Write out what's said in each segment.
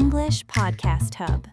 English Podcast Hub.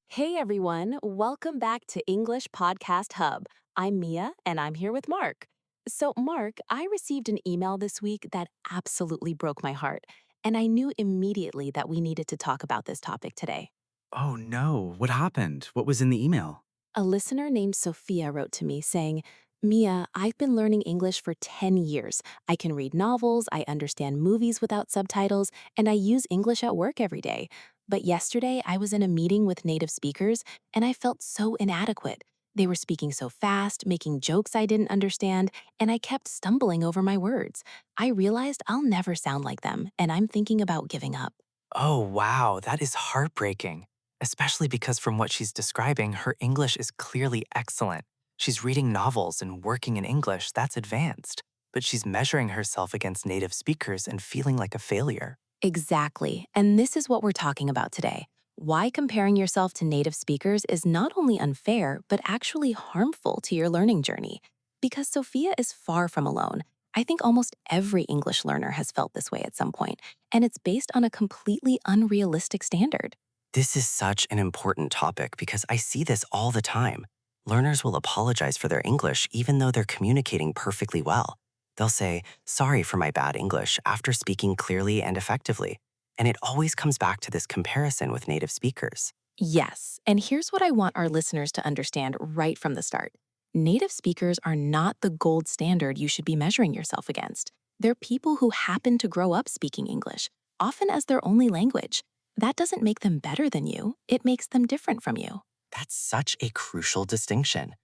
Hey everyone, welcome back to English Podcast Hub. I'm Mia and I'm here with Mark. So, Mark, I received an email this week that absolutely broke my heart, and I knew immediately that we needed to talk about this topic today. Oh no, what happened? What was in the email? A listener named Sophia wrote to me saying, Mia, I've been learning English for 10 years. I can read novels, I understand movies without subtitles, and I use English at work every day. But yesterday, I was in a meeting with native speakers, and I felt so inadequate. They were speaking so fast, making jokes I didn't understand, and I kept stumbling over my words. I realized I'll never sound like them, and I'm thinking about giving up. Oh, wow, that is heartbreaking, especially because from what she's describing, her English is clearly excellent. She's reading novels and working in English, that's advanced, but she's measuring herself against native speakers and feeling like a failure. Exactly. And this is what we're talking about today. Why comparing yourself to native speakers is not only unfair, but actually harmful to your learning journey. Because Sophia is far from alone. I think almost every English learner has felt this way at some point, and it's based on a completely unrealistic standard. This is such an important topic because I see this all the time. Learners will apologize for their English even though they're communicating perfectly well. They'll say, sorry for my bad English, after speaking clearly and effectively. And it always comes back to this comparison with native speakers. Yes, and here's what I want our listeners to understand right from the start. Native speakers are not the gold standard you should be measuring yourself against. They're people who happen to grow up speaking English, often as their only language. That doesn't make them better than you, it makes them different from you. That's such a crucial distinction.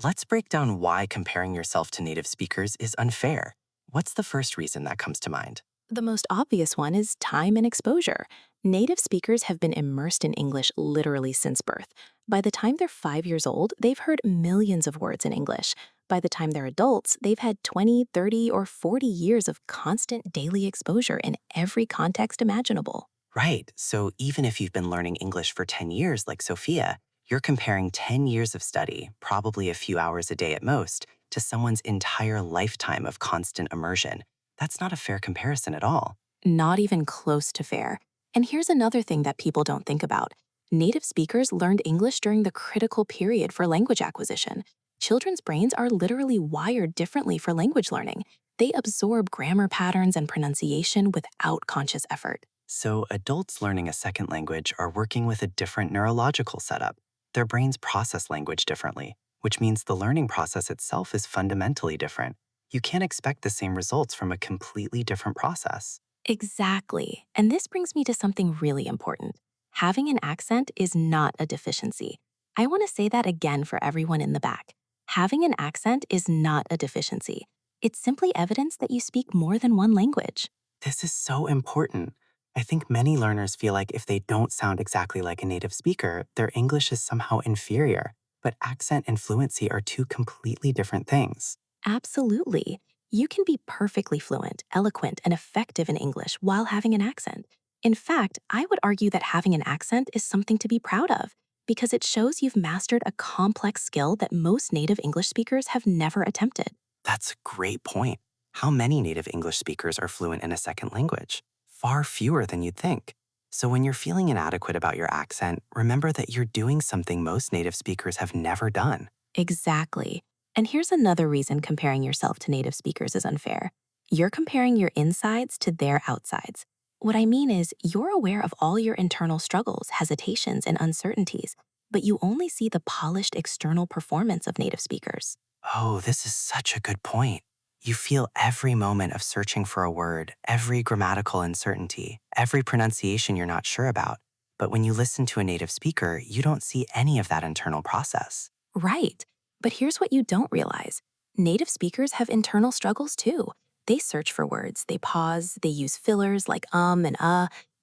Let's break down why comparing yourself to native speakers is unfair. What's the first reason that comes to mind? The most obvious one is time and exposure. Native speakers have been immersed in English literally since birth. By the time they're 5 years old, they've heard millions of words in English. By the time they're adults, they've had 20, 30, or 40 years of constant daily exposure in every context imaginable. Right, so even if you've been learning English for 10 years like Sophia, you're comparing 10 years of study, probably a few hours a day at most, to someone's entire lifetime of constant immersion. That's not a fair comparison at all. Not even close to fair. And here's another thing that people don't think about. Native speakers learned English during the critical period for language acquisition. Children's brains are literally wired differently for language learning. They absorb grammar patterns and pronunciation without conscious effort. So adults learning a second language are working with a different neurological setup. Their brains process language differently, which means the learning process itself is fundamentally different. You can't expect the same results from a completely different process. Exactly. And this brings me to something really important. Having an accent is not a deficiency. I want to say that again for everyone in the back. Having an accent is not a deficiency. It's simply evidence that you speak more than one language. This is so important. I think many learners feel like if they don't sound exactly like a native speaker, their English is somehow inferior. But accent and fluency are two completely different things. Absolutely. You can be perfectly fluent, eloquent, and effective in English while having an accent. In fact, I would argue that having an accent is something to be proud of because it shows you've mastered a complex skill that most native English speakers have never attempted. That's a great point. How many native English speakers are fluent in a second language? Far fewer than you'd think. So when you're feeling inadequate about your accent, remember that you're doing something most native speakers have never done. Exactly. And here's another reason comparing yourself to native speakers is unfair. You're comparing your insides to their outsides. What I mean is, you're aware of all your internal struggles, hesitations, and uncertainties, but you only see the polished external performance of native speakers. Oh, this is such a good point. You feel every moment of searching for a word, every grammatical uncertainty, every pronunciation you're not sure about. But when you listen to a native speaker, you don't see any of that internal process. Right. But here's what you don't realize. Native speakers have internal struggles too. They search for words, they pause, they use fillers like and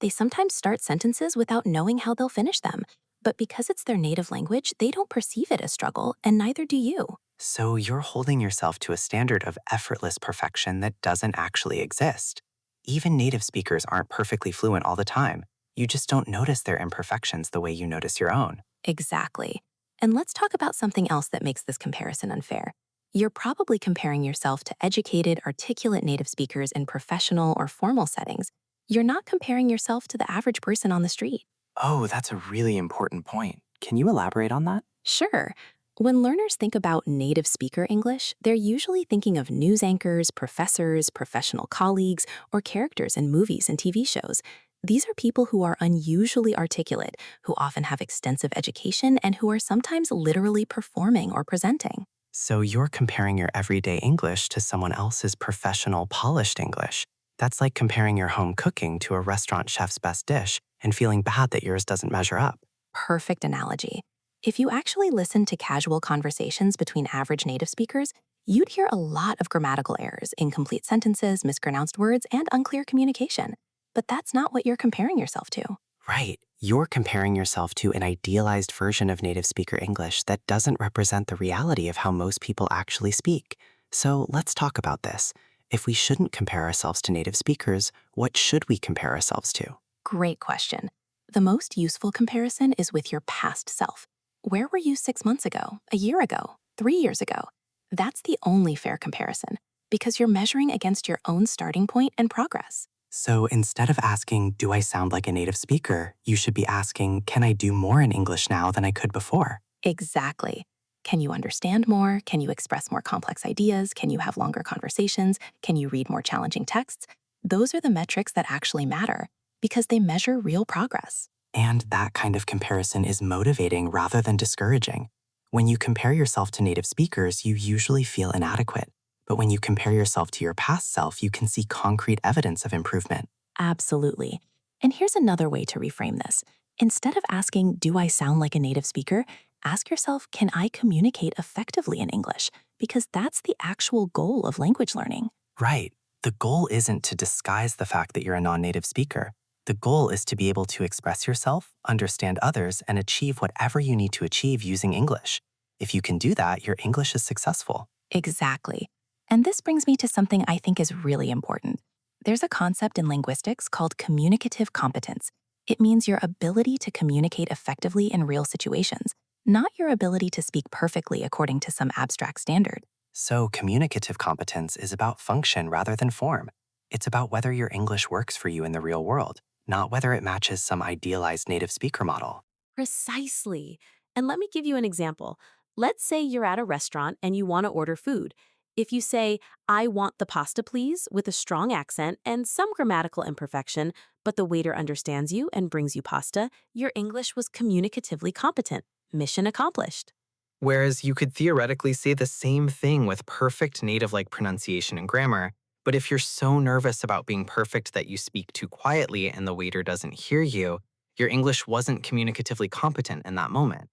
They sometimes start sentences without knowing how they'll finish them. But because it's their native language, they don't perceive it as struggle, and neither do you. So you're holding yourself to a standard of effortless perfection that doesn't actually exist. Even native speakers aren't perfectly fluent all the time. You just don't notice their imperfections the way you notice your own. Exactly. And let's talk about something else that makes this comparison unfair. You're probably comparing yourself to educated, articulate native speakers in professional or formal settings. You're not comparing yourself to the average person on the street. Oh, that's a really important point. Can you elaborate on that? Sure. When learners think about native speaker English, they're usually thinking of news anchors, professors, professional colleagues, or characters in movies and TV shows. These are people who are unusually articulate, who often have extensive education, and who are sometimes literally performing or presenting. So you're comparing your everyday English to someone else's professional, polished English. That's like comparing your home cooking to a restaurant chef's best dish and feeling bad that yours doesn't measure up. Perfect analogy. If you actually listen to casual conversations between average native speakers, you'd hear a lot of grammatical errors, incomplete sentences, mispronounced words, and unclear communication. But that's not what you're comparing yourself to. Right. You're comparing yourself to an idealized version of native speaker English that doesn't represent the reality of how most people actually speak. So let's talk about this. If we shouldn't compare ourselves to native speakers, what should we compare ourselves to? Great question. The most useful comparison is with your past self. Where were you 6 months ago, a year ago, 3 years ago? That's the only fair comparison because you're measuring against your own starting point and progress. So instead of asking, do I sound like a native speaker, you should be asking, can I do more in English now than I could before? Exactly. Can you understand more? Can you express more complex ideas? Can you have longer conversations? Can you read more challenging texts? Those are the metrics that actually matter because they measure real progress. And that kind of comparison is motivating rather than discouraging. When you compare yourself to native speakers, you usually feel inadequate. But when you compare yourself to your past self, you can see concrete evidence of improvement. Absolutely. And here's another way to reframe this. Instead of asking, do I sound like a native speaker? Ask yourself, can I communicate effectively in English? Because that's the actual goal of language learning. Right. The goal isn't to disguise the fact that you're a non-native speaker. The goal is to be able to express yourself, understand others, and achieve whatever you need to achieve using English. If you can do that, your English is successful. Exactly. And this brings me to something I think is really important. There's a concept in linguistics called communicative competence. It means your ability to communicate effectively in real situations, not your ability to speak perfectly according to some abstract standard. So, communicative competence is about function rather than form. It's about whether your English works for you in the real world, not whether it matches some idealized native speaker model. Precisely. And let me give you an example. Let's say you're at a restaurant and you want to order food. If you say, I want the pasta, please, with a strong accent and some grammatical imperfection, but the waiter understands you and brings you pasta, your English was communicatively competent. Mission accomplished. Whereas you could theoretically say the same thing with perfect native-like pronunciation and grammar, but if you're so nervous about being perfect that you speak too quietly and the waiter doesn't hear you, your English wasn't communicatively competent in that moment.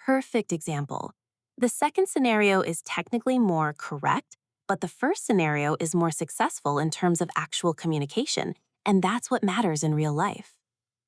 Perfect example. The second scenario is technically more correct, but the first scenario is more successful in terms of actual communication, and that's what matters in real life.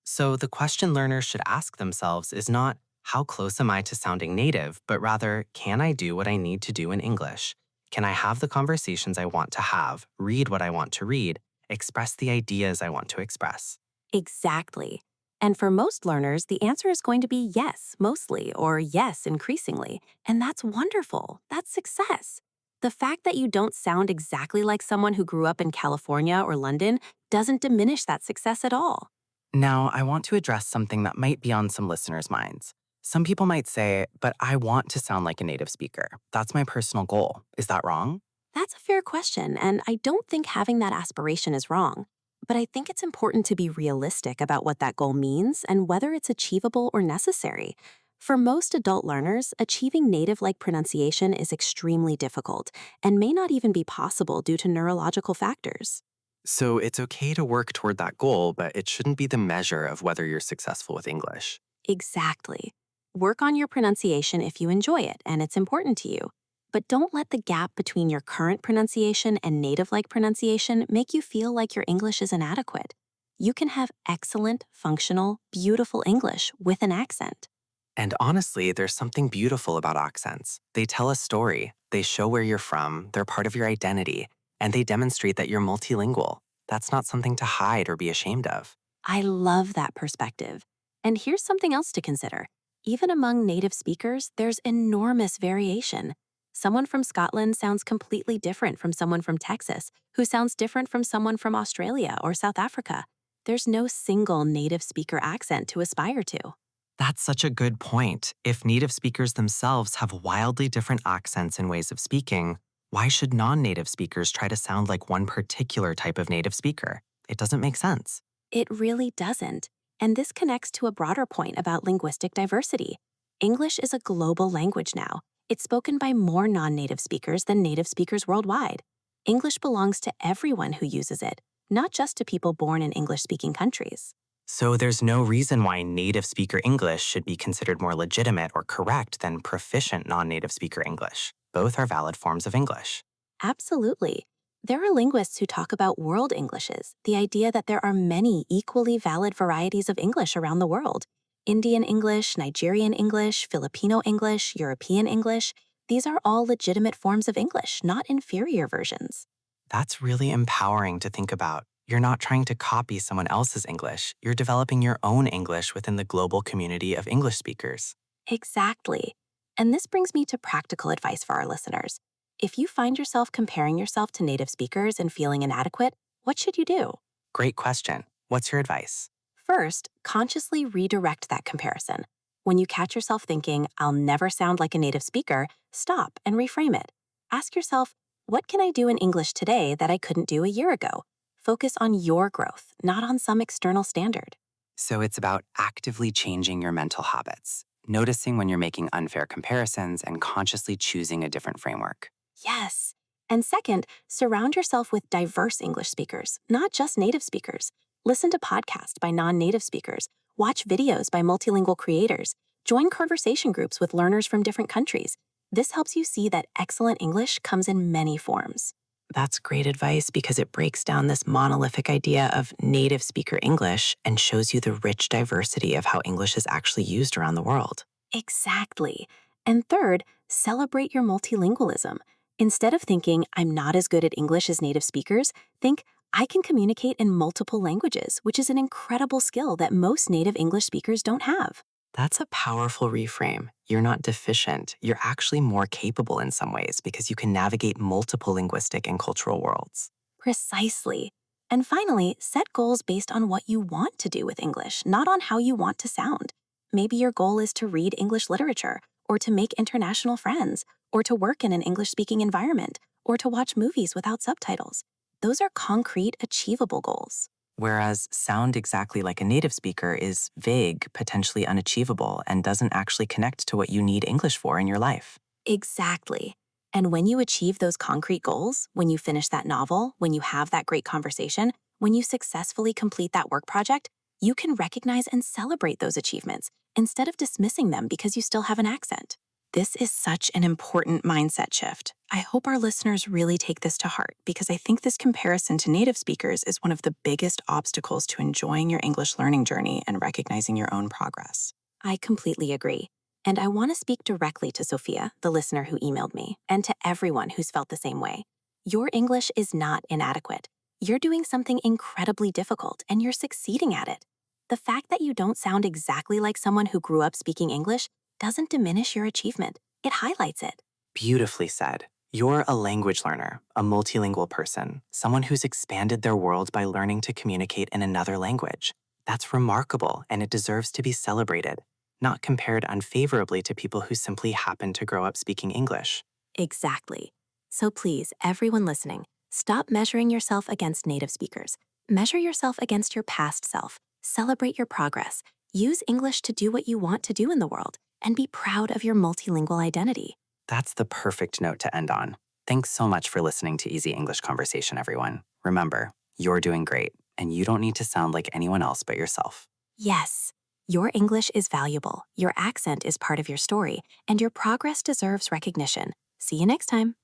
So, the question learners should ask themselves is not, how close am I to sounding native, but rather, can I do what I need to do in English? Can I have the conversations I want to have, read what I want to read, express the ideas I want to express? Exactly. And for most learners, the answer is going to be yes, mostly, or yes, increasingly. And that's wonderful. That's success. The fact that you don't sound exactly like someone who grew up in California or London doesn't diminish that success at all. Now, I want to address something that might be on some listeners' minds. Some people might say, but I want to sound like a native speaker. That's my personal goal. Is that wrong? That's a fair question, and I don't think having that aspiration is wrong. But I think it's important to be realistic about what that goal means and whether it's achievable or necessary. For most adult learners, achieving native-like pronunciation is extremely difficult and may not even be possible due to neurological factors. So it's okay to work toward that goal, but it shouldn't be the measure of whether you're successful with English. Exactly. Work on your pronunciation if you enjoy it and it's important to you. But don't let the gap between your current pronunciation and native-like pronunciation make you feel like your English is inadequate. You can have excellent, functional, beautiful English with an accent. And honestly, there's something beautiful about accents. They tell a story, they show where you're from, they're part of your identity, and they demonstrate that you're multilingual. That's not something to hide or be ashamed of. I love that perspective. And here's something else to consider. Even among native speakers, there's enormous variation. Someone from Scotland sounds completely different from someone from Texas, who sounds different from someone from Australia or South Africa. There's no single native speaker accent to aspire to. That's such a good point. If native speakers themselves have wildly different accents and ways of speaking, why should non native speakers try to sound like one particular type of native speaker? It doesn't make sense. It really doesn't. And this connects to a broader point about linguistic diversity. English is a global language now. It's spoken by more non-native speakers than native speakers worldwide. English belongs to everyone who uses it, not just to people born in English-speaking countries. So there's no reason why native speaker English should be considered more legitimate or correct than proficient non native speaker English. Both are valid forms of English. Absolutely. There are linguists who talk about world Englishes, the idea that there are many equally valid varieties of English around the world. Indian English, Nigerian English, Filipino English, European English, these are all legitimate forms of English, not inferior versions. That's really empowering to think about. You're not trying to copy someone else's English, you're developing your own English within the global community of English speakers. Exactly. And this brings me to practical advice for our listeners. If you find yourself comparing yourself to native speakers and feeling inadequate, what should you do? Great question. What's your advice? First, consciously redirect that comparison. When you catch yourself thinking, I'll never sound like a native speaker, stop and reframe it. Ask yourself, what can I do in English today that I couldn't do a year ago? Focus on your growth, not on some external standard. So it's about actively changing your mental habits, noticing when you're making unfair comparisons, and consciously choosing a different framework. Yes. And second, surround yourself with diverse English speakers, not just native speakers. Listen to podcasts by non-native speakers, watch videos by multilingual creators, join conversation groups with learners from different countries. This helps you see that excellent English comes in many forms. That's great advice because it breaks down this monolithic idea of native speaker English and shows you the rich diversity of how English is actually used around the world. Exactly. And third, celebrate your multilingualism. Instead of thinking, I'm not as good at English as native speakers, think, I can communicate in multiple languages, which is an incredible skill that most native English speakers don't have. That's a powerful reframe. You're not deficient. You're actually more capable in some ways because you can navigate multiple linguistic and cultural worlds. Precisely. And finally, set goals based on what you want to do with English, not on how you want to sound. Maybe your goal is to read English literature, or to make international friends, or to work in an English-speaking environment, or to watch movies without subtitles. Those are concrete, achievable goals. Whereas sound exactly like a native speaker is vague, potentially unachievable, and doesn't actually connect to what you need English for in your life. Exactly. And when you achieve those concrete goals, when you finish that novel, when you have that great conversation, when you successfully complete that work project, you can recognize and celebrate those achievements instead of dismissing them because you still have an accent. This is such an important mindset shift. I hope our listeners really take this to heart because I think this comparison to native speakers is one of the biggest obstacles to enjoying your English learning journey and recognizing your own progress. I completely agree. And I want to speak directly to Sophia, the listener who emailed me, and to everyone who's felt the same way. Your English is not inadequate. You're doing something incredibly difficult and you're succeeding at it. The fact that you don't sound exactly like someone who grew up speaking English doesn't diminish your achievement. It highlights it. Beautifully said. You're a language learner, a multilingual person, someone who's expanded their world by learning to communicate in another language. That's remarkable, and it deserves to be celebrated, not compared unfavorably to people who simply happen to grow up speaking English. Exactly. So please, everyone listening, stop measuring yourself against native speakers. Measure yourself against your past self. Celebrate your progress. Use English to do what you want to do in the world, and be proud of your multilingual identity. That's the perfect note to end on. Thanks so much for listening to Easy English Conversation, everyone. Remember, you're doing great, and you don't need to sound like anyone else but yourself. Yes, your English is valuable, your accent is part of your story, and your progress deserves recognition. See you next time.